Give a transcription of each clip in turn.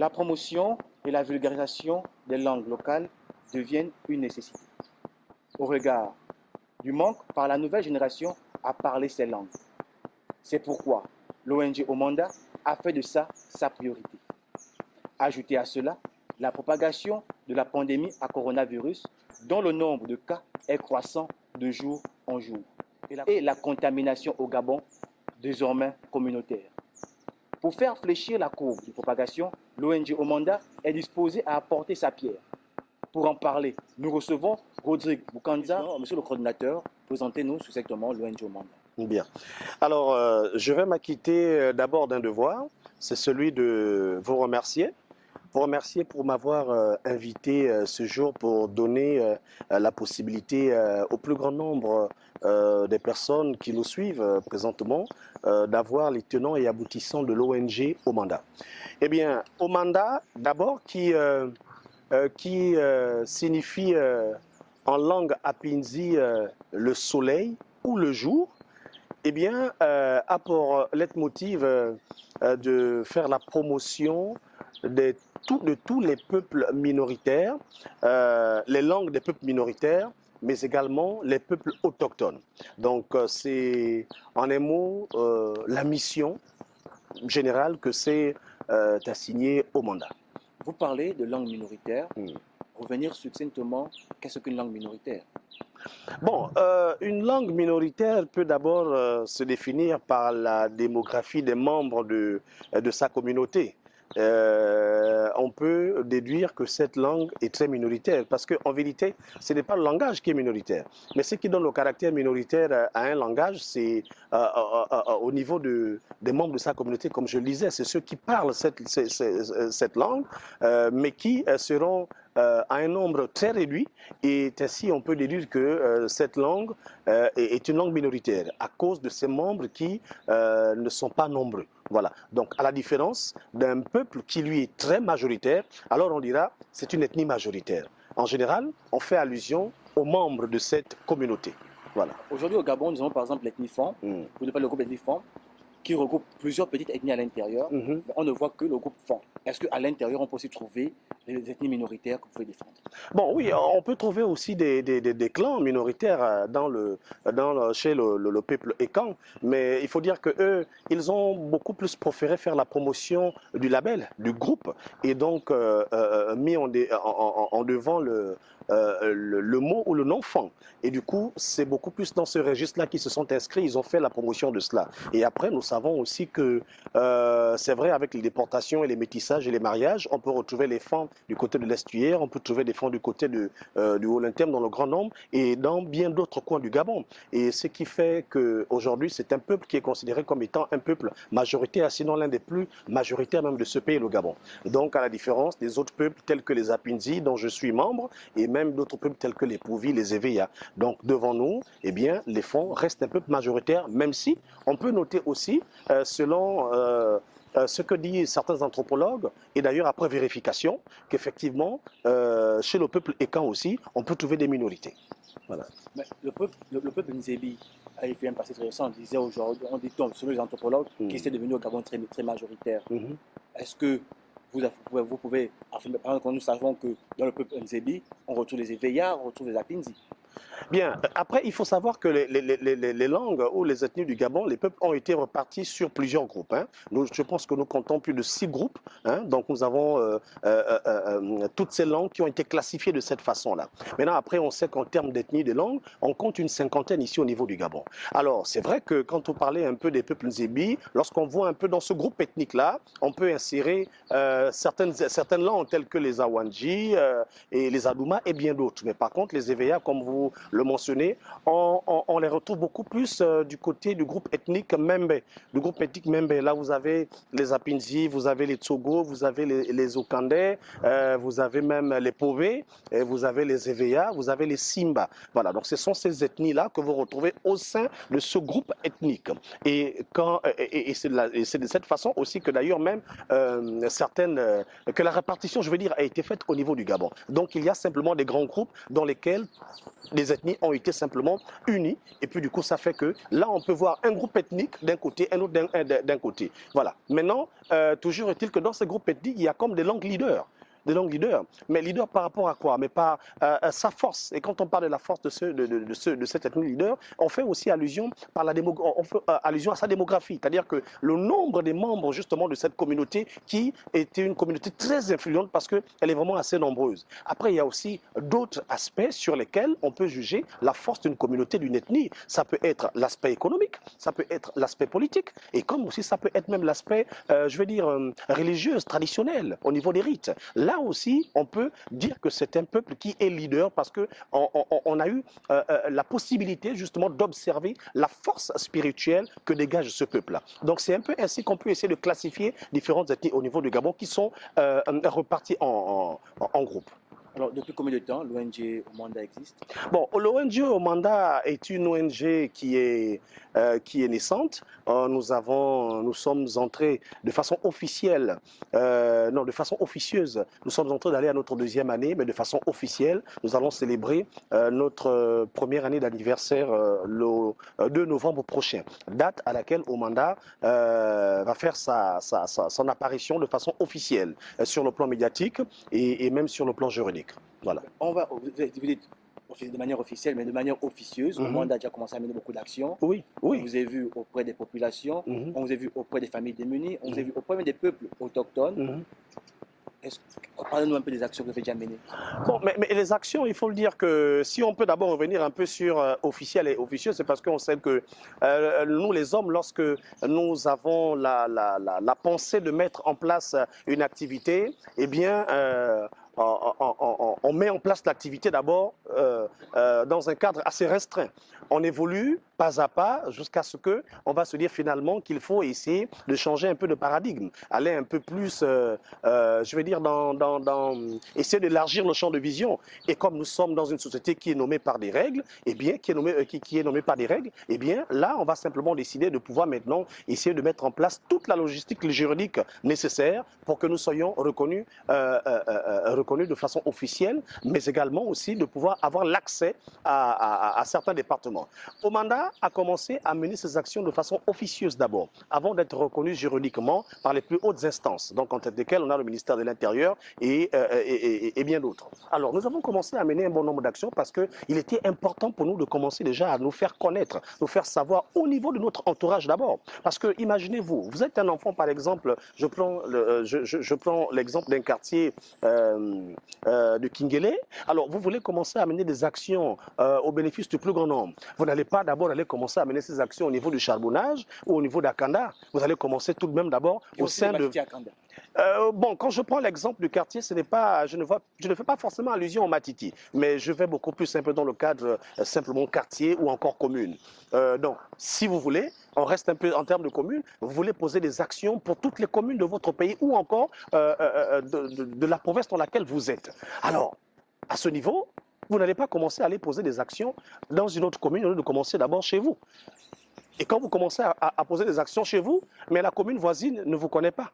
la promotion et la vulgarisation des langues locales deviennent une nécessité. Au regard du manque par la nouvelle génération à parler ces langues. C'est pourquoi l'ONG Omanda a fait de ça sa priorité. Ajoutez à cela la propagation de la pandémie à coronavirus, dont le nombre de cas est croissant de jour en jour, et la contamination au Gabon, désormais communautaire. Pour faire fléchir la courbe de propagation, l'ONG Omanda est disposée à apporter sa pierre. Pour en parler, nous recevons Rodrigue Boukanza. Monsieur le coordinateur, présentez-nous succinctement l'ONG Omanda. Bien. Alors, je vais m'acquitter d'abord d'un devoir, c'est celui de vous remercier. Vous remercier pour m'avoir invité ce jour pour donner la possibilité au plus grand nombre des personnes qui nous suivent présentement d'avoir les tenants et aboutissants de l'ONG Omanda. Eh bien, Omanda, d'abord, qui signifie en langue apinzi le soleil ou le jour, eh bien, a pour leitmotiv de faire la promotion de tous les peuples minoritaires, les langues des peuples minoritaires, mais également les peuples autochtones. Donc, c'est en un mot la mission générale que c'est assigné au mandat. Vous parlez de langue minoritaire. Revenir succinctement, qu'est-ce qu'une langue minoritaire? Bon, une langue minoritaire peut d'abord se définir par la démographie des membres de sa communauté. On peut déduire que cette langue est très minoritaire parce qu'en vérité, ce n'est pas le langage qui est minoritaire. Mais ce qui donne le caractère minoritaire à un langage, c'est au niveau des membres de sa communauté, comme je le disais, c'est ceux qui parlent cette langue, mais qui seront à un nombre très réduit, et ainsi on peut déduire que cette langue est une langue minoritaire à cause de ces membres qui ne sont pas nombreux. Voilà. Donc, à la différence d'un peuple qui, lui, est très majoritaire, alors on dira c'est une ethnie majoritaire. En général, on fait allusion aux membres de cette communauté. Voilà. Aujourd'hui, au Gabon, nous avons par exemple l'ethnie Fon, vous parlez le groupe ethnie Fon, qui regroupe plusieurs petites ethnies à l'intérieur, mais on ne voit que le groupe Fon. Est-ce qu'à l'intérieur, on peut aussi trouver les ethnies minoritaires que vous pouvez défendre? Bon, oui, on peut trouver aussi des clans minoritaires chez le peuple Ekan, mais il faut dire qu'eux, ils ont beaucoup plus préféré faire la promotion du label, du groupe, et donc mis en devant le mot ou le nom Fon. Et du coup, c'est beaucoup plus dans ce registre-là qu'ils se sont inscrits, ils ont fait la promotion de cela. Et après, nous savons aussi que c'est vrai, avec les déportations et les métissages et les mariages, on peut retrouver les Fons du côté de l'estuaire, on peut trouver des Fons du côté du Haut-Terme dans le grand nombre et dans bien d'autres coins du Gabon. Et ce qui fait qu'aujourd'hui, c'est un peuple qui est considéré comme étant un peuple majoritaire, sinon l'un des plus majoritaires même de ce pays, le Gabon. Donc, à la différence des autres peuples tels que les Apinzi, dont je suis membre, et même d'autres peuples tels que les Pouvis, les Éveillas. Donc, devant nous, eh bien, les Fons restent un peuple majoritaire, même si on peut noter aussi, selon ce que disent certains anthropologues, et d'ailleurs après vérification, qu'effectivement, chez le peuple Ekan aussi, on peut trouver des minorités. Voilà. Mais le peuple Nzébi a fait un passé très récent. On disait aujourd'hui, on dit selon les anthropologues, qui s'est devenu au Gabon très, très majoritaire. Est-ce que vous pouvez affirmer, par exemple, nous savons que dans le peuple Nzébi, on retrouve les Éveillards, on retrouve les Apinzi? Bien, après, il faut savoir que les langues ou les ethnies du Gabon, les peuples ont été repartis sur plusieurs groupes. Je pense que nous comptons plus de 6 groupes. Donc, nous avons toutes ces langues qui ont été classifiées de cette façon-là. Maintenant, après, on sait qu'en termes d'ethnie de langues, on compte une cinquantaine ici au niveau du Gabon. Alors, c'est vrai que quand on parlait un peu des peuples Nzébi, lorsqu'on voit un peu dans ce groupe ethnique-là, on peut insérer certaines langues telles que les Awanji et les Adouma et bien d'autres. Mais par contre, les Éveillas, comme vous le mentionner, on les retrouve beaucoup plus du côté du groupe ethnique Membe. Du groupe ethnique Membe, là vous avez les Apinzi, vous avez les Tsogo, vous avez les Okandais, vous avez même les Pové, vous avez les Éveillas, vous avez les Simba. Voilà, donc ce sont ces ethnies-là que vous retrouvez au sein de ce groupe ethnique. Et c'est de cette façon aussi que d'ailleurs même que la répartition, je veux dire, a été faite au niveau du Gabon. Donc il y a simplement des grands groupes dans lesquels des ethnies ont été simplement unies. Et puis du coup, ça fait que là, on peut voir un groupe ethnique d'un côté, un autre d'un côté. Voilà. Maintenant, toujours est-il que dans ces groupes ethniques, il y a comme des langues leaders. Des langues leaders. Mais leader par rapport à quoi? Mais par sa force. Et quand on parle de la force de cet ethnie leader, on fait aussi allusion, on fait, allusion à sa démographie. C'est-à-dire que le nombre des membres justement de cette communauté qui était une communauté très influente parce qu'elle est vraiment assez nombreuse. Après, il y a aussi d'autres aspects sur lesquels on peut juger la force d'une communauté, d'une ethnie. Ça peut être l'aspect économique, ça peut être l'aspect politique, et comme aussi ça peut être même l'aspect, je vais dire, religieux, traditionnel, au niveau des rites. Là aussi, on peut dire que c'est un peuple qui est leader parce qu'on a eu la possibilité justement d'observer la force spirituelle que dégage ce peuple-là. Donc c'est un peu ainsi qu'on peut essayer de classifier différentes ethnies au niveau du Gabon qui sont reparties en groupe. Alors, depuis combien de temps l'ONG Omanda existe? Bon, l'ONG Omanda est une ONG qui est naissante. Nous sommes entrés de façon officielle, non, de façon officieuse. Nous sommes en train d'aller à notre deuxième année, mais de façon officielle, nous allons célébrer notre première année d'anniversaire le 2 novembre prochain, date à laquelle Omanda va faire son apparition de façon officielle sur le plan médiatique et même sur le plan juridique. Voilà. Vous dites de manière officielle, mais de manière officieuse. Omanda a déjà commencé à mener beaucoup d'actions. Oui, oui. On vous a vu auprès des populations, on vous a vu auprès des familles démunies, on vous a vu auprès des peuples autochtones. Parlez-nous un peu des actions que vous avez déjà menées. Bon, mais les actions, il faut le dire que si on peut d'abord revenir un peu sur officiel et officieux, c'est parce qu'on sait que nous, les hommes, lorsque nous avons la pensée de mettre en place une activité, eh bien, on met en place l'activité d'abord dans un cadre assez restreint. On évolue pas à pas jusqu'à ce qu'on va se dire finalement qu'il faut essayer de changer un peu de paradigme, aller un peu plus, je vais dire, essayer d'élargir le champ de vision. Et comme nous sommes dans une société qui est nommée par des règles, eh bien, qui est nommée par des règles, eh bien, là, on va simplement décider de pouvoir maintenant essayer de mettre en place toute la logistique juridique nécessaire pour que nous soyons reconnus de façon officielle, mais également aussi de pouvoir avoir l'accès à certains départements. Omanda a commencé à mener ses actions de façon officieuse d'abord, avant d'être reconnu juridiquement par les plus hautes instances, donc en tête desquelles on a le ministère de l'Intérieur et bien d'autres. Alors, nous avons commencé à mener un bon nombre d'actions parce qu'il était important pour nous de commencer déjà à nous faire connaître, nous faire savoir au niveau de notre entourage d'abord. Parce que, imaginez-vous, vous êtes un enfant, par exemple, je prends l'exemple d'un quartier de Kingele. Alors, vous voulez commencer à mener des actions au bénéfice du plus grand nombre. Vous n'allez pas d'abord aller commencer à mener ces actions au niveau du charbonnage ou au niveau d'Akanda. Vous allez commencer tout de même d'abord au sein de... bon, quand je prends l'exemple du quartier, je ne fais pas forcément allusion au Matiti, mais je vais beaucoup plus un peu dans le cadre simplement quartier ou encore commune. Donc, si vous voulez, on reste un peu en termes de communes, vous voulez poser des actions pour toutes les communes de votre pays ou encore de la province dans laquelle vous êtes. Alors, à ce niveau, vous n'allez pas commencer à aller poser des actions dans une autre commune, au lieu de commencer d'abord chez vous. Et quand vous commencez à poser des actions chez vous, mais la commune voisine ne vous connaît pas.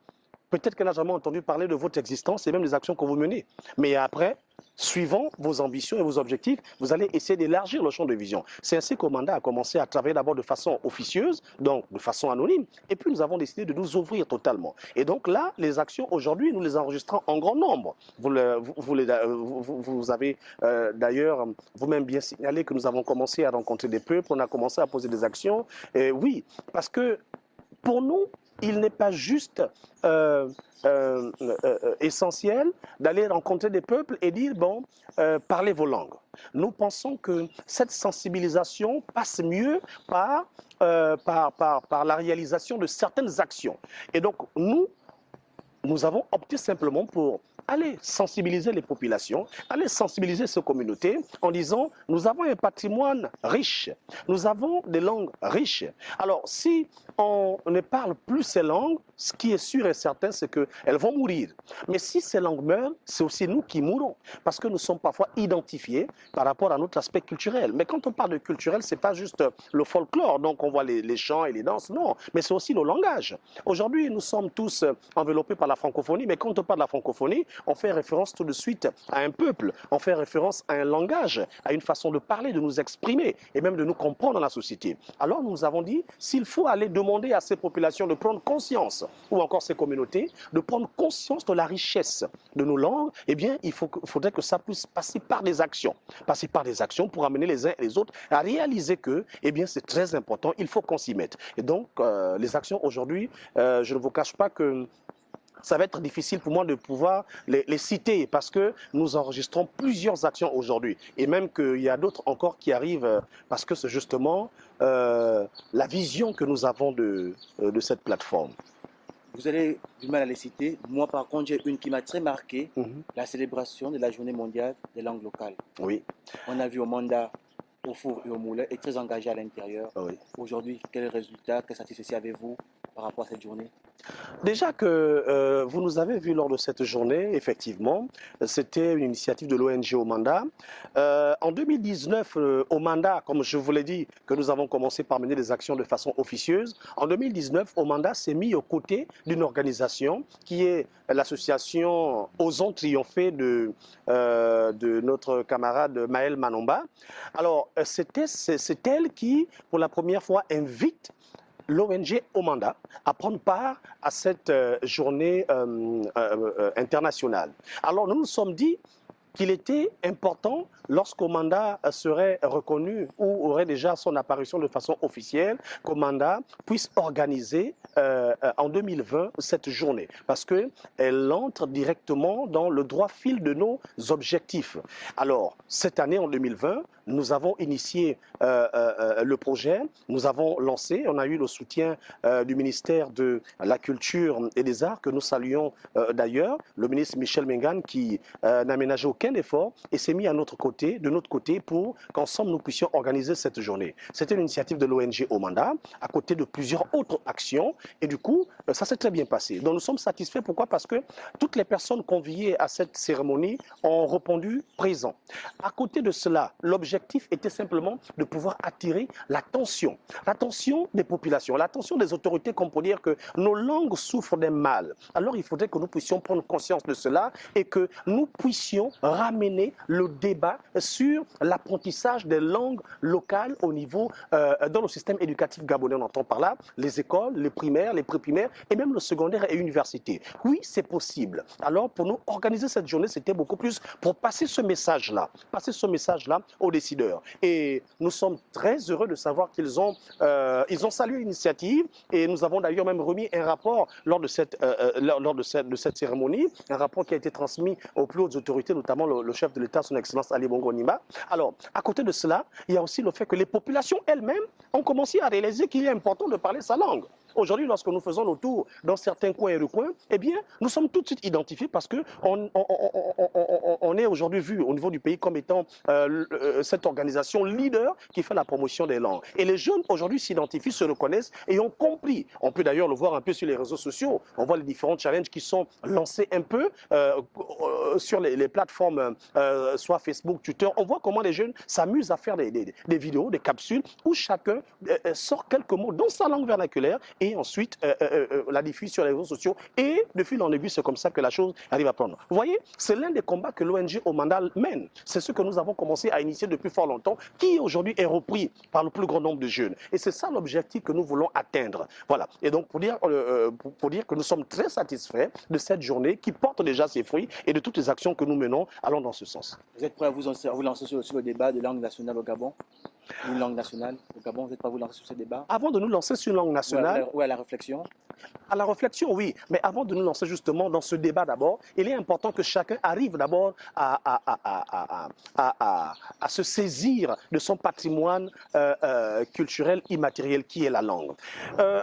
Peut-être qu'elle n'a jamais entendu parler de votre existence et même des actions que vous menez. Mais après, suivant vos ambitions et vos objectifs, vous allez essayer d'élargir le champ de vision. C'est ainsi qu'Omanda a commencé à travailler d'abord de façon officieuse, donc de façon anonyme, et puis nous avons décidé de nous ouvrir totalement. Et donc là, les actions aujourd'hui, nous les enregistrons en grand nombre. Vous avez d'ailleurs vous-même bien signalé que nous avons commencé à rencontrer des peuples, on a commencé à poser des actions. Et oui, parce que pour nous, il n'est pas juste essentiel d'aller rencontrer des peuples et dire, bon, parlez vos langues. Nous pensons que cette sensibilisation passe mieux par la réalisation de certaines actions. Et donc, nous avons opté simplement pour aller sensibiliser les populations, aller sensibiliser ces communautés en disant nous avons un patrimoine riche, nous avons des langues riches. Alors si on ne parle plus ces langues, ce qui est sûr et certain, c'est qu'elles vont mourir. Mais si ces langues meurent, c'est aussi nous qui mourrons, parce que nous sommes parfois identifiés par rapport à notre aspect culturel. Mais quand on parle de culturel, ce n'est pas juste le folklore, donc on voit les chants et les danses, non, mais c'est aussi le langage. Aujourd'hui, nous sommes tous enveloppés par la francophonie, mais quand on parle de la francophonie, on fait référence tout de suite à un peuple, on fait référence à un langage, à une façon de parler, de nous exprimer et même de nous comprendre dans la société. Alors nous avons dit, s'il faut aller demander à ces populations de prendre conscience, ou encore ces communautés, de prendre conscience de la richesse de nos langues, eh bien, faudrait que ça puisse passer par des actions. Passer par des actions pour amener les uns et les autres à réaliser que, eh bien, c'est très important, il faut qu'on s'y mette. Et donc, les actions aujourd'hui, je ne vous cache pas que ça va être difficile pour moi de pouvoir les citer parce que nous enregistrons plusieurs actions aujourd'hui et même qu'il y a d'autres encore qui arrivent parce que c'est justement la vision que nous avons de cette plateforme. Vous avez du mal à les citer. Moi, par contre, j'ai une qui m'a très marqué, la célébration de la Journée mondiale des langues locales. Oui. On a vu au mandat, au four et au moulin, et très engagé à l'intérieur. Oui. Aujourd'hui, quel résultat, quelle satisfaction avez-vous par rapport à cette journée? Déjà que vous nous avez vu lors de cette journée, effectivement, c'était une initiative de l'ONG Omanda. En 2019, Omanda, comme je vous l'ai dit, que nous avons commencé par mener des actions de façon officieuse, en 2019, Omanda s'est mis aux côtés d'une organisation qui est l'association Osons Triompher de notre camarade Maël Manomba. Alors, c'est elle qui, pour la première fois, invite l'ONG Omanda à prendre part à cette journée internationale. Alors nous nous sommes dit qu'il était important, lorsqu'Omanda serait reconnu ou aurait déjà son apparition de façon officielle, qu'Omanda puisse organiser en 2020 cette journée, parce qu'elle entre directement dans le droit fil de nos objectifs. Alors, cette année, en 2020, nous avons initié le projet, nous avons lancé, on a eu le soutien du ministère de la Culture et des Arts, que nous saluons d'ailleurs, le ministre Michel Mengan, qui n'a ménagé aucun effort et s'est mis à notre côté, de notre côté, pour qu'ensemble nous puissions organiser cette journée. C'était une initiative de l'ONG Omanda, à côté de plusieurs autres actions, et du coup, ça s'est très bien passé. Donc nous sommes satisfaits, pourquoi? Parce que toutes les personnes conviées à cette cérémonie ont répondu présent. À côté de cela, l'objectif était simplement de pouvoir attirer l'attention des populations, l'attention des autorités, comme pour dire que nos langues souffrent d'un mal. Alors il faudrait que nous puissions prendre conscience de cela et que nous puissions ramener le débat sur l'apprentissage des langues locales au niveau, dans le système éducatif gabonais. On entend par là les écoles, les primaires, les préprimaires et même le secondaire et université. Oui, c'est possible. Alors pour nous, organiser cette journée, c'était beaucoup plus pour passer ce message-là aux décideurs. Et nous sommes très heureux de savoir qu'ils ont salué l'initiative et nous avons d'ailleurs même remis un rapport lors de cette cérémonie, un rapport qui a été transmis aux plus hautes autorités, notamment le chef de l'État, son Excellence Ali Bongo Ondimba. Alors, à côté de cela, il y a aussi le fait que les populations elles-mêmes ont commencé à réaliser qu'il est important de parler sa langue. Aujourd'hui, lorsque nous faisons nos tours dans certains coins et recoins, eh bien, nous sommes tout de suite identifiés parce qu'on est aujourd'hui vu au niveau du pays comme étant cette organisation leader qui fait la promotion des langues. Et les jeunes aujourd'hui s'identifient, se reconnaissent et ont compris. On peut d'ailleurs le voir un peu sur les réseaux sociaux. On voit les différents challenges qui sont lancés un peu sur les plateformes, soit Facebook, Twitter. On voit comment les jeunes s'amusent à faire des vidéos, des capsules où chacun sort quelques mots dans sa langue vernaculaire et ensuite la diffuse sur les réseaux sociaux et de fil en aiguille, c'est comme ça que la chose arrive à prendre. Vous voyez, c'est l'un des combats que l'ONG Omanda mène. C'est ce que nous avons commencé à initier depuis fort longtemps, qui aujourd'hui est repris par le plus grand nombre de jeunes. Et c'est ça l'objectif que nous voulons atteindre. Voilà. Et donc pour dire que nous sommes très satisfaits de cette journée qui porte déjà ses fruits et de toutes les actions que nous menons allant dans ce sens. Vous êtes prêt à vous lancer sur le débat de langue nationale au Gabon? Une langue nationale au Gabon, vous n'êtes pas vous lancer sur ce débat? Avant de nous lancer sur une langue nationale... Ou à la réflexion? À la réflexion, oui. Mais avant de nous lancer justement dans ce débat d'abord, il est important que chacun arrive d'abord à se saisir de son patrimoine culturel immatériel qui est la langue.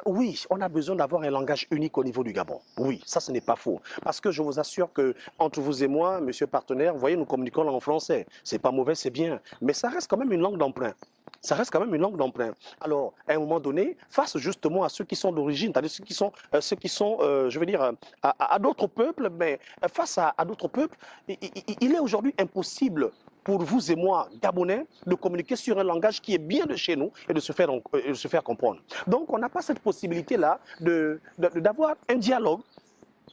Oui, on a besoin d'avoir un langage unique au niveau du Gabon. Oui, ça ce n'est pas faux. Parce que je vous assure que entre vous et moi, monsieur partenaire, vous voyez, nous communiquons en français. C'est pas mauvais, c'est bien. Mais ça reste quand même une langue d'emprunt. Ça reste quand même une langue d'emprunt. Alors, à un moment donné, face justement à ceux qui sont d'origine, c'est-à-dire ceux qui sont, je veux dire, à d'autres peuples, mais face à d'autres peuples, il est aujourd'hui impossible pour vous et moi, Gabonais, de communiquer sur un langage qui est bien de chez nous et de se faire comprendre. Donc, on n'a pas cette possibilité-là d'avoir un dialogue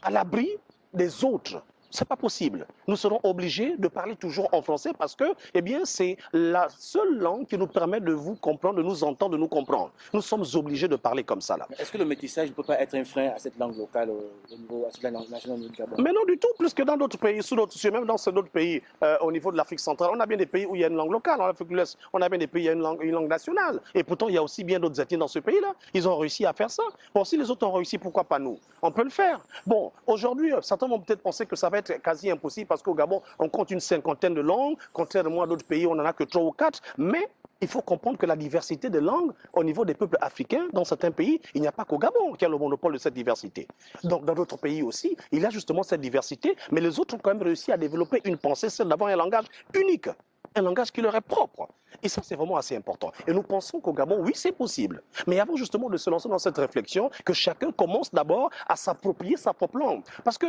à l'abri des autres. c'est pas possible. Nous serons obligés de parler toujours en français parce que, eh bien, c'est la seule langue qui nous permet de vous comprendre, de nous entendre, de nous comprendre. Nous sommes obligés de parler comme ça là. Est-ce que le métissage ne peut pas être un frein à cette langue locale au niveau national du Gabon? Mais non du tout, plus que dans d'autres pays, même dans d'autres pays, au niveau de l'Afrique centrale, on a bien des pays où il y a une langue locale. En Afrique de l'Est, on a bien des pays où il y a une langue nationale. Et pourtant, il y a aussi bien d'autres ethnies dans ce pays-là. Ils ont réussi à faire ça. Bon, si les autres ont réussi, pourquoi pas nous? On peut le faire. Bon, aujourd'hui, certains vont peut-être penser que ça va être quasi impossible parce qu'au Gabon, on compte une cinquantaine de langues. Contrairement à d'autres pays, on n'en a que 3 ou 4. Mais il faut comprendre que la diversité des langues au niveau des peuples africains, dans certains pays, il n'y a pas qu'au Gabon qui a le monopole de cette diversité. Donc dans d'autres pays aussi, il y a justement cette diversité, mais les autres ont quand même réussi à développer une pensée, celle d'avoir un langage unique, un langage qui leur est propre. Et ça, c'est vraiment assez important. Et nous pensons qu'au Gabon, oui, c'est possible. Mais avant justement de se lancer dans cette réflexion, que chacun commence d'abord à s'approprier sa propre langue. Parce que,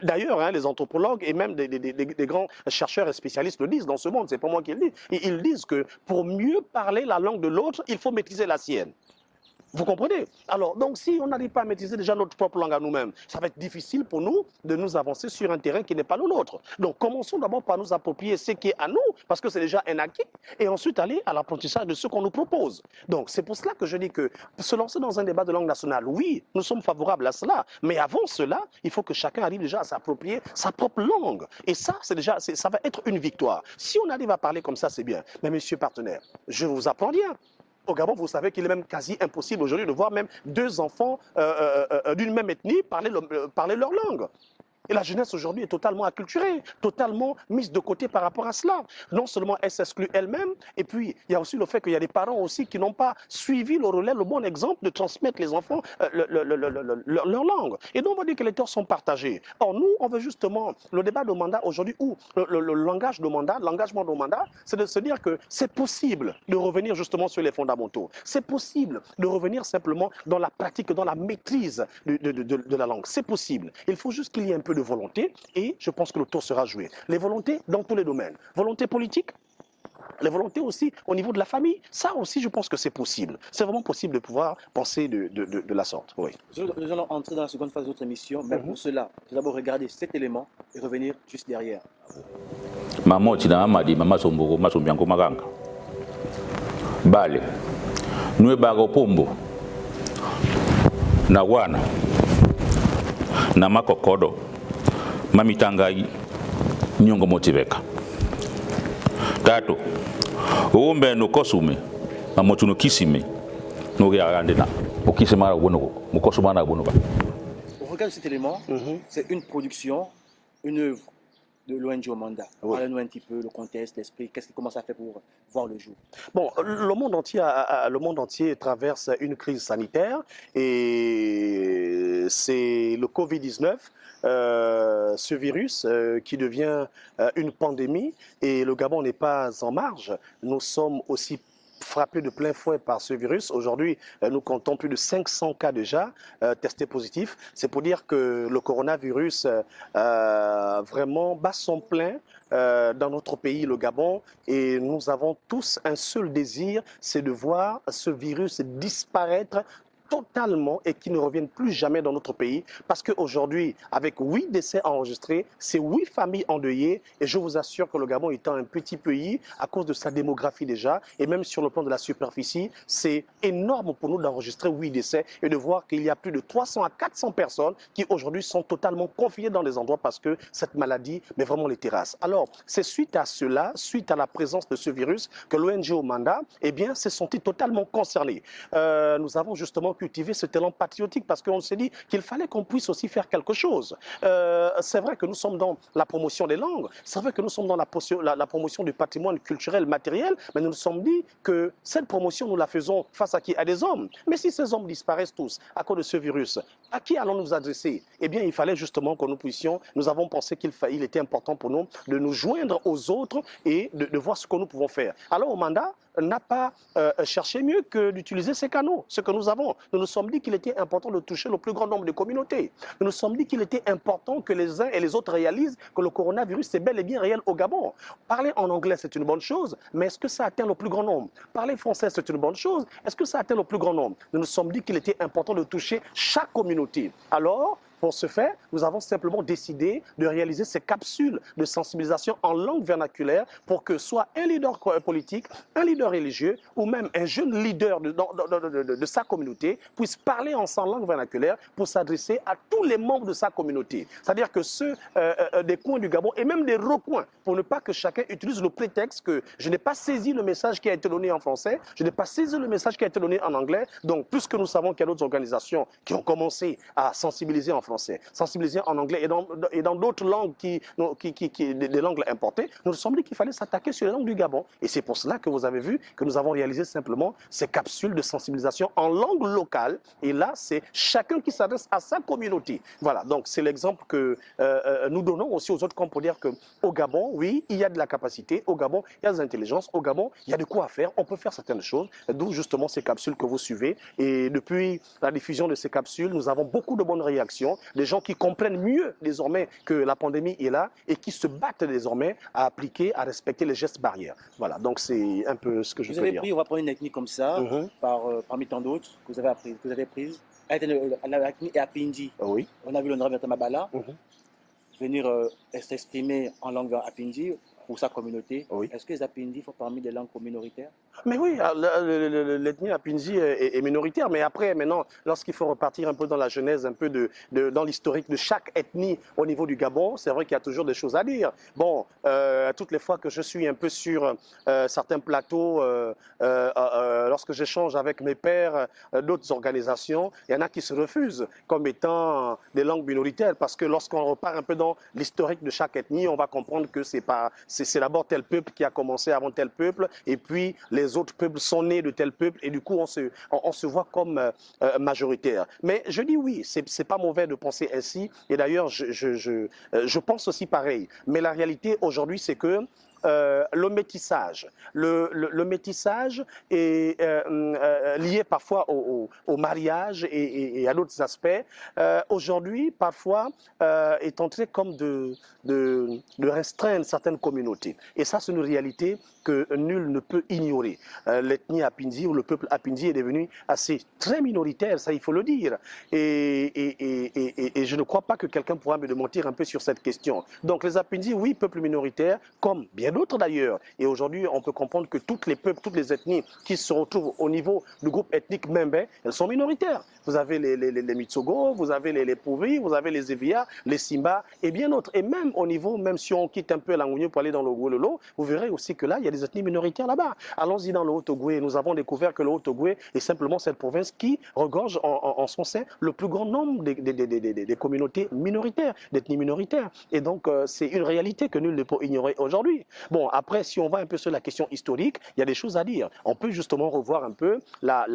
d'ailleurs, hein, les anthropologues et même des grands chercheurs et spécialistes le disent dans ce monde, c'est pas moi qui le dis. Ils disent que pour mieux parler la langue de l'autre, il faut maîtriser la sienne. Vous comprenez? Alors, donc, si on n'arrive pas à maîtriser déjà notre propre langue à nous-mêmes, ça va être difficile pour nous de nous avancer sur un terrain qui n'est pas le nôtre. Donc, commençons d'abord par nous approprier ce qui est à nous, parce que c'est déjà un acquis, et ensuite aller à l'apprentissage de ce qu'on nous propose. Donc, c'est pour cela que je dis que se lancer dans un débat de langue nationale, oui, nous sommes favorables à cela, mais avant cela, il faut que chacun arrive déjà à s'approprier sa propre langue. Et ça, ça va être une victoire. Si on arrive à parler comme ça, c'est bien. Mais, messieurs partenaires, je vous apprends bien. Au Gabon, vous savez qu'il est même quasi impossible aujourd'hui de voir même 2 enfants d'une même ethnie parler leur langue. Et la jeunesse aujourd'hui est totalement acculturée, totalement mise de côté par rapport à cela. Non seulement elle s'exclut elle-même, et puis il y a aussi le fait qu'il y a des parents aussi qui n'ont pas suivi le relais, le bon exemple de transmettre les enfants leur langue. Et donc on va dire que les torts sont partagés. Or nous, on veut justement, le débat de mandat aujourd'hui, ou le langage de mandat, l'engagement de mandat, c'est de se dire que c'est possible de revenir justement sur les fondamentaux. C'est possible de revenir simplement dans la pratique, dans la maîtrise de la langue. C'est possible. Il faut juste qu'il y ait un peu de volonté et je pense que le tour sera joué. Les volontés dans tous les domaines. Volonté politique, les volontés aussi au niveau de la famille. Ça aussi, je pense que c'est possible. C'est vraiment possible de pouvoir penser de la sorte. Oui. Nous allons entrer dans la seconde phase de notre émission, mais pour cela, je vais d'abord regarder cet élément et revenir juste derrière. Maman tina amadi mama somboko masombianko maganga. Bale. Nue bago pombo. Na wana. Na makokodo. Mamitangai nyongo motiveka. Tato. Uombe no kosume. Mamotu no kisime. No yarandena. Okisemara wonoko. Mukosumana wonoko. Au regard de cet élément, c'est une production, une œuvre de l'ONG Omanda. Oui. Parlez-nous un petit peu le contexte, l'esprit, comment ça fait pour voir le jour? Bon, le monde entier traverse une crise sanitaire et c'est le Covid-19, ce virus qui devient une pandémie et le Gabon n'est pas en marge. Nous sommes aussi frappés de plein fouet par ce virus. Aujourd'hui, nous comptons plus de 500 cas déjà testés positifs. C'est pour dire que le coronavirus vraiment bat son plein dans notre pays, le Gabon, et nous avons tous un seul désir, c'est de voir ce virus disparaître totalement et qui ne reviennent plus jamais dans notre pays parce qu'aujourd'hui, avec 8 décès enregistrés, c'est 8 familles endeuillées et je vous assure que le Gabon étant un petit pays, à cause de sa démographie déjà, et même sur le plan de la superficie, c'est énorme pour nous d'enregistrer 8 décès et de voir qu'il y a plus de 300 à 400 personnes qui aujourd'hui sont totalement confinées dans des endroits parce que cette maladie, mais vraiment les terrasse. Alors, c'est suite à cela, suite à la présence de ce virus, que l'ONG Omanda, eh bien, s'est sentie totalement concernée. Nous avons justement cultiver ce talent patriotique parce qu'on s'est dit qu'il fallait qu'on puisse aussi faire quelque chose. C'est vrai que nous sommes dans la promotion des langues, c'est vrai que nous sommes dans la promotion du patrimoine culturel, matériel, mais nous nous sommes dit que cette promotion, nous la faisons face à qui? À des hommes. Mais si ces hommes disparaissent tous à cause de ce virus, à qui allons nous adresser? Eh bien, il fallait justement que nous puissions, nous avons pensé qu'il était important pour nous de nous joindre aux autres et de voir ce que nous pouvons faire. Alors, Omanda n'a pas cherché mieux que d'utiliser ces canaux, ce que nous avons. Nous nous sommes dit qu'il était important de toucher le plus grand nombre de communautés. Nous nous sommes dit qu'il était important que les uns et les autres réalisent que le coronavirus est bel et bien réel au Gabon. Parler en anglais, c'est une bonne chose, mais est-ce que ça atteint le plus grand nombre? Parler français, c'est une bonne chose, est-ce que ça atteint le plus grand nombre? Nous nous sommes dit qu'il était important de toucher chaque communauté. Alors, Pour ce faire, nous avons simplement décidé de réaliser ces capsules de sensibilisation en langue vernaculaire pour que soit un leader politique, un leader religieux ou même un jeune leader de sa communauté puisse parler en sa langue vernaculaire pour s'adresser à tous les membres de sa communauté. C'est-à-dire que ceux des coins du Gabon et même des recoins, pour ne pas que chacun utilise le prétexte que je n'ai pas saisi le message qui a été donné en français, je n'ai pas saisi le message qui a été donné en anglais. Donc, puisque nous savons qu'il y a d'autres organisations qui ont commencé à sensibiliser en français, sensibiliser en anglais et dans d'autres langues des langues importées, nous nous sommes dit qu'il fallait s'attaquer sur les langues du Gabon. Et c'est pour cela que vous avez vu que nous avons réalisé simplement ces capsules de sensibilisation en langue locale. Et là, c'est chacun qui s'adresse à sa communauté. Voilà, donc c'est l'exemple que nous donnons aussi aux autres comme pour dire qu'au Gabon, oui, il y a de la capacité. Au Gabon, il y a des intelligences. Au Gabon, il y a de quoi faire. On peut faire certaines choses. D'où justement ces capsules que vous suivez. Et depuis la diffusion de ces capsules, nous avons beaucoup de bonnes réactions. Des gens qui comprennent mieux désormais que la pandémie est là et qui se battent désormais à appliquer, à respecter les gestes barrières. Voilà, donc c'est un peu ce que je peux dire. Vous avez pris, on va prendre une ethnie comme ça, parmi tant d'autres que vous avez prises. L'ethnie est à Pindi. Oui. On a vu l'honorable Mabala venir s'exprimer en langue Apindi pour sa communauté. Oui. Est-ce que les Apindi font parmi des langues minoritaires? Mais oui, l'ethnie Apindi est minoritaire, mais après, maintenant, lorsqu'il faut repartir un peu dans la genèse, un peu dans l'historique de chaque ethnie au niveau du Gabon, c'est vrai qu'il y a toujours des choses à dire. Bon, toutes les fois que je suis un peu sur certains plateaux, lorsque j'échange avec mes pairs d'autres organisations, il y en a qui se refusent comme étant des langues minoritaires, parce que lorsqu'on repart un peu dans l'historique de chaque ethnie, on va comprendre que c'est d'abord tel peuple qui a commencé avant tel peuple, et puis les autres peuples sont nés de tel peuple, et du coup on se voit comme majoritaire. Mais je dis oui, c'est pas mauvais de penser ainsi, et d'ailleurs je pense aussi pareil. Mais la réalité aujourd'hui, c'est que le métissage. Le métissage est lié parfois au mariage et à d'autres aspects. Aujourd'hui, parfois, est entré comme de restreindre certaines communautés. Et ça, c'est une réalité que nul ne peut ignorer. L'ethnie Apindi ou le peuple Apindi est devenu très minoritaire, ça il faut le dire. Et je ne crois pas que quelqu'un pourra me démentir un peu sur cette question. Donc les Apindi, oui, peuple minoritaire, comme bien d'autres d'ailleurs. Et aujourd'hui, on peut comprendre que toutes les peuples, toutes les ethnies qui se retrouvent au niveau du groupe ethnique Membe, elles sont minoritaires. Vous avez les Mitsogo, vous avez les Pouvi, vous avez les Evia, les Simba et bien d'autres. Et même au niveau, même si on quitte un peu l'Angounio pour aller dans le Gololo, vous verrez aussi que là, il y a des ethnies minoritaires là-bas. Allons-y dans le Haut-Ogooué. Nous avons découvert que le Haut-Ogooué est simplement cette province qui regorge en son sein le plus grand nombre des communautés minoritaires, d'ethnies minoritaires. Et donc, c'est une réalité que nul ne peut ignorer aujourd'hui. Bon, après, si on va un peu sur la question historique, il y a des choses à dire. On peut justement revoir un peu la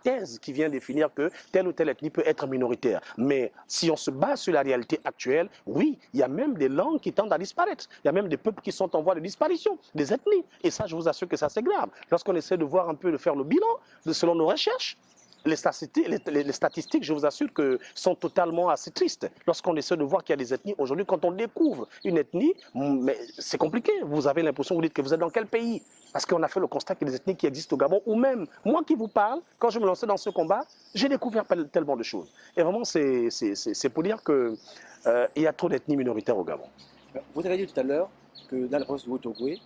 thèse qui vient définir que telle ou telle ethnie peut être minoritaire. Mais si on se base sur la réalité actuelle, oui, il y a même des langues qui tendent à disparaître. Il y a même des peuples qui sont en voie de disparition, des ethnies. Et ça, je vous assure que ça, c'est grave. Lorsqu'on essaie de voir un peu, de faire le bilan, selon nos recherches, les statistiques, je vous assure que sont totalement assez tristes. Lorsqu'on essaie de voir qu'il y a des ethnies, aujourd'hui, quand on découvre une ethnie, mais c'est compliqué. Vous avez l'impression, vous dites que vous êtes dans quel pays? Parce qu'on a fait le constat qu'il y a des ethnies qui existent au Gabon, ou même, moi qui vous parle, quand je me lançais dans ce combat, j'ai découvert tellement de choses. Et vraiment, c'est pour dire qu'il y a trop d'ethnies minoritaires au Gabon. Vous avez dit tout à l'heure que dans la province du Haut-Ogooué,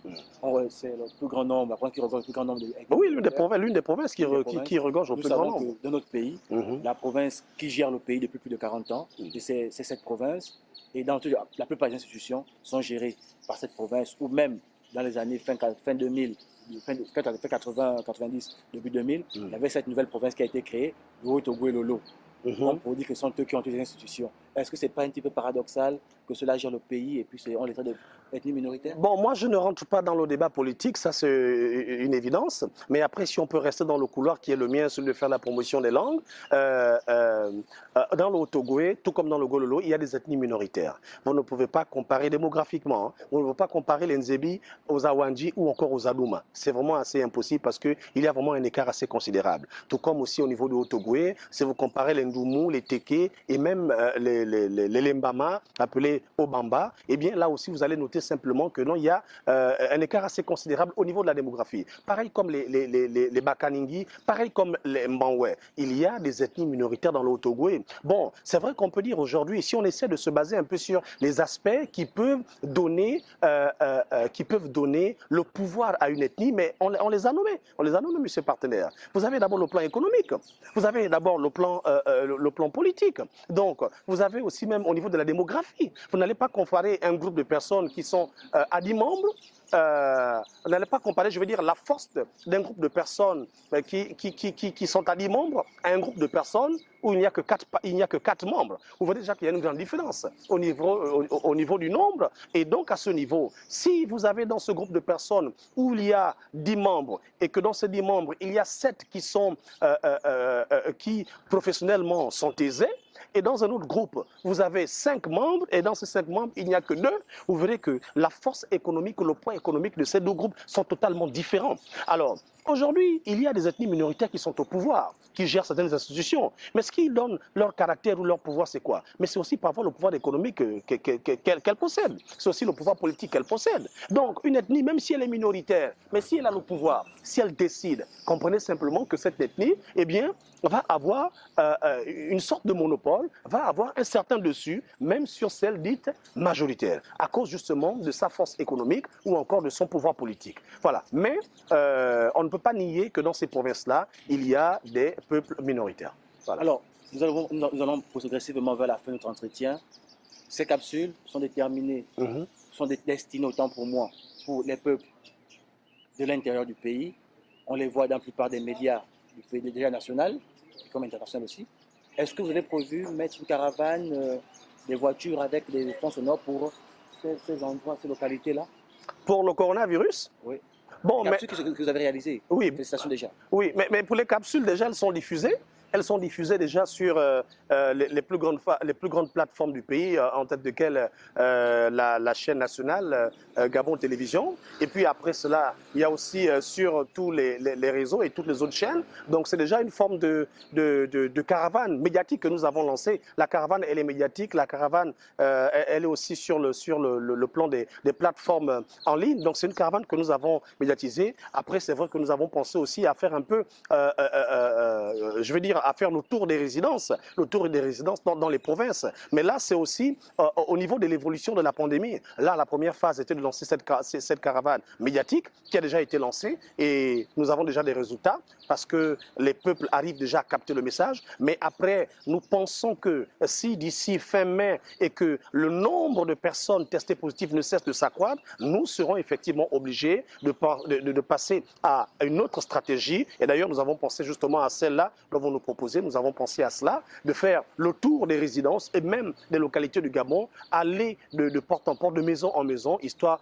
c'est le plus grand nombre, la province qui regorge le plus grand nombre de... Oui, l'une des provinces qui regorge le plus grand nombre. Nous savons que dans notre pays, la province qui gère le pays depuis plus de 40 ans, c'est cette province. Et dans la plupart des institutions sont gérées par cette province, ou même dans les années fin 2000, fin 80, 90, début 2000, il y avait cette nouvelle province qui a été créée, le Haut-Ogooué-Lolo. Pour dire que ce sont eux qui ont toutes les institutions. Est-ce que ce n'est pas un petit peu paradoxal que cela gère le pays et puis on les traite d'ethnie minoritaire? Bon, moi je ne rentre pas dans le débat politique, ça c'est une évidence. Mais après, si on peut rester dans le couloir qui est le mien, celui de faire la promotion des langues, dans le Haut-Ogooué, tout comme dans le Gololo, il y a des ethnies minoritaires. Vous ne pouvez pas comparer démographiquement, hein. Vous ne pouvez pas comparer les Nzebi aux Awandji ou encore aux Adouma. C'est vraiment assez impossible parce qu'il y a vraiment un écart assez considérable. Tout comme aussi au niveau du Haut-Ogooué, si vous comparez les Ndoumou, les Teke et même les les Lembama, appelés Obamba, eh bien là aussi vous allez noter simplement que non, il y a un écart assez considérable au niveau de la démographie. Pareil comme les Bakaningi, pareil comme les Mbanwe. Il y a des ethnies minoritaires dans le Haut-Ogooué. Bon, c'est vrai qu'on peut dire aujourd'hui, si on essaie de se baser un peu sur les aspects qui peuvent donner le pouvoir à une ethnie, mais on les a nommés, monsieur partenaire. Vous avez d'abord le plan économique, vous avez d'abord le plan politique. Donc, vous avez aussi même au niveau de la démographie. Vous n'allez pas comparer un groupe de personnes qui sont à 10 membres. Vous n'allez pas comparer, je veux dire, la force d'un groupe de personnes qui sont à 10 membres à un groupe de personnes où il n'y a que 4 membres. Vous voyez déjà qu'il y a une grande différence au niveau du nombre. Et donc, à ce niveau, si vous avez dans ce groupe de personnes où il y a 10 membres et que dans ces 10 membres, il y a 7 qui professionnellement sont aisés, et dans un autre groupe, vous avez 5 membres, et dans ces 5 membres, il n'y a que 2. Vous verrez que la force économique, le poids économique de ces deux groupes sont totalement différents. Alors, aujourd'hui, il y a des ethnies minoritaires qui sont au pouvoir, qui gèrent certaines institutions. Mais ce qui donne leur caractère ou leur pouvoir, c'est quoi? Mais c'est aussi parfois le pouvoir économique qu'elle possède. C'est aussi le pouvoir politique qu'elle possède. Donc, une ethnie, même si elle est minoritaire, mais si elle a le pouvoir, si elle décide, comprenez simplement que cette ethnie, eh bien, va avoir une sorte de monopole, va avoir un certain dessus, même sur celle dite majoritaire, à cause justement de sa force économique ou encore de son pouvoir politique. Voilà. Mais on ne peut pas nier que dans ces provinces-là, il y a des peuples minoritaires. Voilà. Alors, nous allons progressivement vers la fin de notre entretien. Ces capsules sont déterminées, sont destinées autant pour moi, pour les peuples de l'intérieur du pays. On les voit dans la plupart des médias du pays déjà national, comme international aussi. Est-ce que vous avez prévu mettre une caravane, des voitures avec des fonds sonores pour ces endroits, ces localités-là? Pour le coronavirus? Oui. Bon, les capsules que vous avez réalisées, oui, félicitations déjà. Oui, mais pour les capsules, déjà, elles sont diffusées. Elles sont diffusées déjà sur les plus grandes plateformes du pays, en tête desquelles la chaîne nationale Gabon Télévision. Et puis après cela, il y a aussi sur tous les réseaux et toutes les autres chaînes. Donc c'est déjà une forme de caravane médiatique que nous avons lancée. La caravane, elle est médiatique. La caravane, elle est aussi sur le plan des plateformes en ligne. Donc c'est une caravane que nous avons médiatisée. Après, c'est vrai que nous avons pensé aussi à faire un peu, je veux dire, à faire le tour des résidences dans les provinces. Mais là, c'est aussi au niveau de l'évolution de la pandémie. Là, la première phase était de lancer cette caravane médiatique qui a déjà été lancée et nous avons déjà des résultats parce que les peuples arrivent déjà à capter le message. Mais après, nous pensons que si d'ici fin mai et que le nombre de personnes testées positives ne cesse de s'accroître, nous serons effectivement obligés de passer à une autre stratégie. Et d'ailleurs, nous avons pensé justement à celle-là dont vous nous proposez. Nous avons pensé à cela, de faire le tour des résidences et même des localités du Gabon, aller de porte en porte, de maison en maison, histoire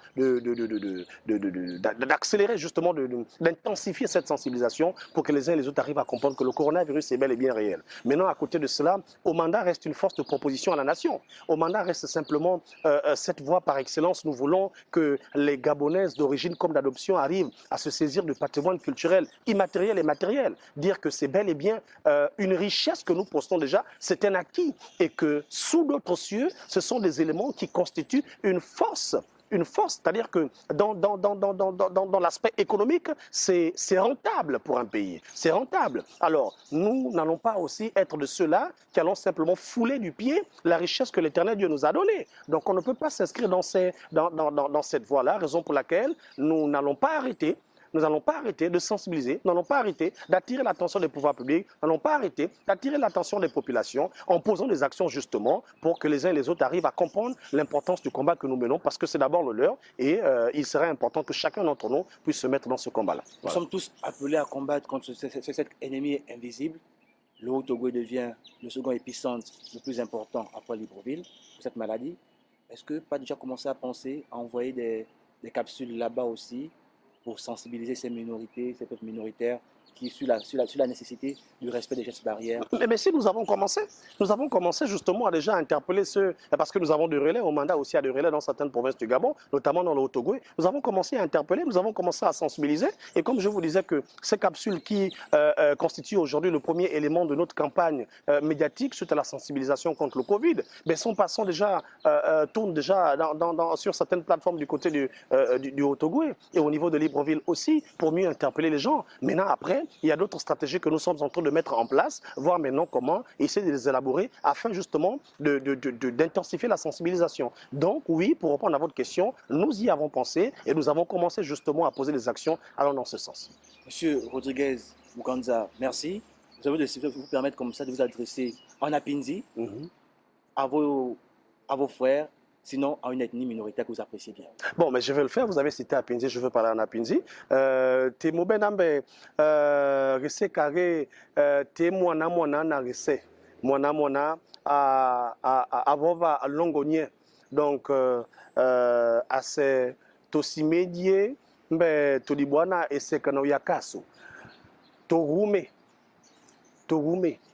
d'accélérer justement, d'intensifier cette sensibilisation pour que les uns et les autres arrivent à comprendre que le coronavirus est bel et bien réel. Maintenant, à côté de cela, Omanda reste une force de proposition à la nation. Omanda reste simplement cette voie par excellence. Nous voulons que les Gabonaises d'origine comme d'adoption arrivent à se saisir du patrimoine culturel immatériel et matériel. Dire que c'est bel et bien une richesse que nous postons déjà, c'est un acquis. Et que sous d'autres cieux, ce sont des éléments qui constituent une force, c'est-à-dire que dans l'aspect économique, c'est rentable pour un pays, c'est rentable. Alors, nous n'allons pas aussi être de ceux-là qui allons simplement fouler du pied la richesse que l'Éternel Dieu nous a donnée. Donc, on ne peut pas s'inscrire dans cette voie-là, raison pour laquelle nous n'allons pas arrêter. Nous n'allons pas arrêter de sensibiliser, nous n'allons pas arrêter d'attirer l'attention des pouvoirs publics, nous n'allons pas arrêter d'attirer l'attention des populations en posant des actions justement pour que les uns et les autres arrivent à comprendre l'importance du combat que nous menons parce que c'est d'abord le leur et il serait important que chacun d'entre nous puisse se mettre dans ce combat-là. Voilà. Nous sommes tous appelés à combattre contre cet ennemi invisible. Le Haut-Ogooué devient le second épicentre le plus important après Libreville pour cette maladie. Est-ce que pas déjà commencé à penser à envoyer des capsules là-bas aussi pour sensibiliser ces minorités, ces peuples minoritaires qui est sur la nécessité du respect des gestes barrières. Mais si nous avons commencé justement à déjà interpeller ceux, parce que nous avons des relais, au mandat aussi à des relais dans certaines provinces du Gabon, notamment dans le Haut-Ogooué, nous avons commencé à interpeller, nous avons commencé à sensibiliser, et comme je vous disais que ces capsules qui constituent aujourd'hui le premier élément de notre campagne médiatique suite à la sensibilisation contre le Covid, ben, tournent déjà sur certaines plateformes du côté du Haut-Ogooué et au niveau de Libreville aussi, pour mieux interpeller les gens. Maintenant, après, il y a d'autres stratégies que nous sommes en train de mettre en place, voir maintenant comment essayer de les élaborer afin justement d'intensifier la sensibilisation. Donc oui, pour répondre à votre question, nous y avons pensé et nous avons commencé justement à poser des actions allant dans ce sens. Monsieur Rodriguez Muganza, merci. Je vais vous permettre comme ça de vous adresser en Apinzi à vos frères, sinon à une ethnie minoritaire que vous appréciez bien. Bon, mais je vais le faire. Vous avez cité Apinzi, je veux parler en Apinzi. Te mobenambe rese kare te mwana na rese mwana avova longonye. Donc ase tosimedie mbe tolibwana esekano yakaso torume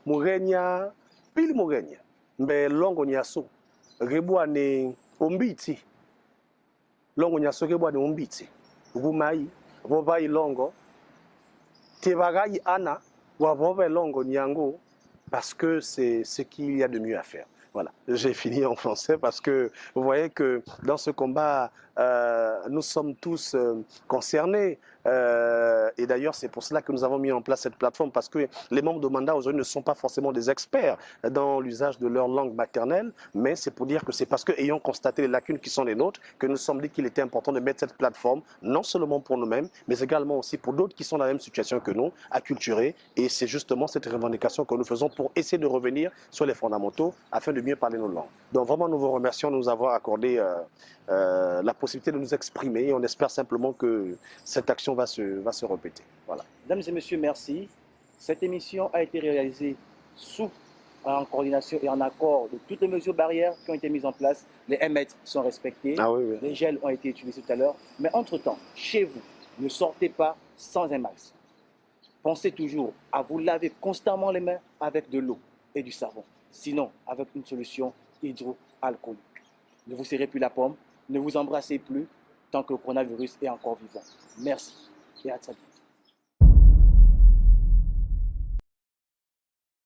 murenya pili murenya mbe longo nyaso rebwane ombiti longo nyaso rebwane ombiti rumai vovai longo tevagai ana wavove longo nyango parce que c'est ce qu'il y a de mieux à faire. Voilà, j'ai fini en français parce que vous voyez que dans ce combat, nous sommes tous concernés. Et d'ailleurs, c'est pour cela que nous avons mis en place cette plateforme, parce que les membres de mandat aujourd'hui ne sont pas forcément des experts dans l'usage de leur langue maternelle, mais c'est pour dire que c'est parce qu'ayant constaté les lacunes qui sont les nôtres, que nous sommes dit qu'il était important de mettre cette plateforme, non seulement pour nous-mêmes, mais également aussi pour d'autres qui sont dans la même situation que nous, acculturés. Et c'est justement cette revendication que nous faisons pour essayer de revenir sur les fondamentaux afin de mieux parler nos langues. Donc vraiment, nous vous remercions de nous avoir accordé la possibilité de nous exprimer, et on espère simplement que cette action va se répéter. Voilà. Mesdames et messieurs, merci. Cette émission a été réalisée en coordination et en accord de toutes les mesures barrières qui ont été mises en place. Les 1 mètre sont respectés, les gels ont été utilisés tout à l'heure. Mais entre-temps, chez vous, ne sortez pas sans un masque. Pensez toujours à vous laver constamment les mains avec de l'eau et du savon. Sinon, avec une solution hydroalcoolique. Ne vous serrez plus la pomme, ne vous embrassez plus tant que le coronavirus est encore vivant. Merci et à très bientôt.